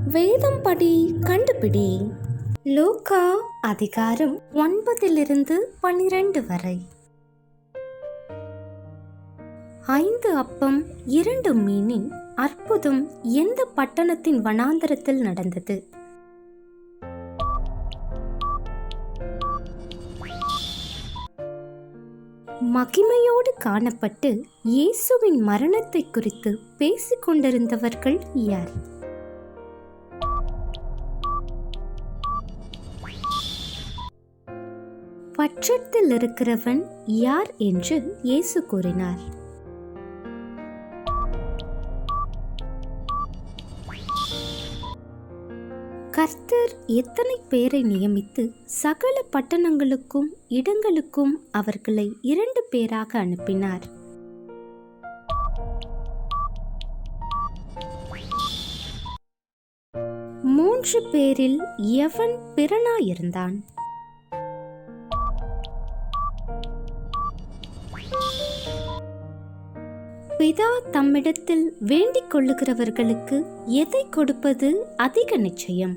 வேதம் படி கண்டுபிடி. லூக்கா அதிகாரம் 9-12 வரை. 5 அப்பம் 2 மீனின் அற்புதம் எந்த பட்டணத்தின் வனாந்தரத்தில் நடந்தது? மகிமையோடு காணப்பட்டு இயேசுவின் மரணத்தை குறித்து பேசிக் கொண்டிருந்தவர்கள் யார்? பட்சத்தில் இருக்கிறவன் யார் என்று இயேசு கூறினார்? கர்த்தர் எத்தனை பேரை நியமித்து சகல பட்டணங்களுக்கும் இடங்களுக்கும் அவர்களை 2 பேராக அனுப்பினார்? மூன்று பேரில் எவன் பிறனாயிருந்தான்? பிதா தம்மிடத்தில் வேண்டிக் கொள்ளுகிறவர்களுக்கு எதை கொடுப்பது அதிக நிச்சயம்?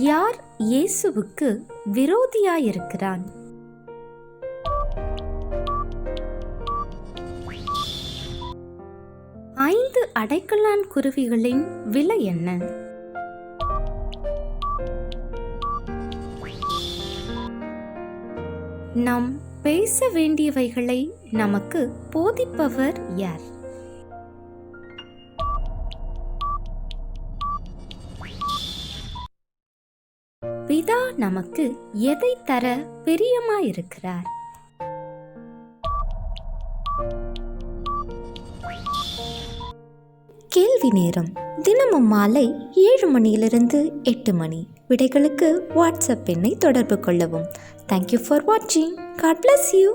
யார் இயேசுவுக்கு விரோதியாயிருக்கிறான்? ஐந்து அடைக்கலான் குருவிகளின் விலை என்ன? நாம் பேச வேண்டியவைகளை நமக்கு போதிப்பவர் யார்? பிதா நமக்கு எதை தர பிரியமாயிருக்கிறார்? கேள்வி நேரம். தினமும் மாலை 7 மணியிலிருந்து 8 மணி. விடைகளுக்கு வாட்ஸ்அப் எண்ணை தொடர்பு கொள்ளவும். Thank you for watching. God bless you.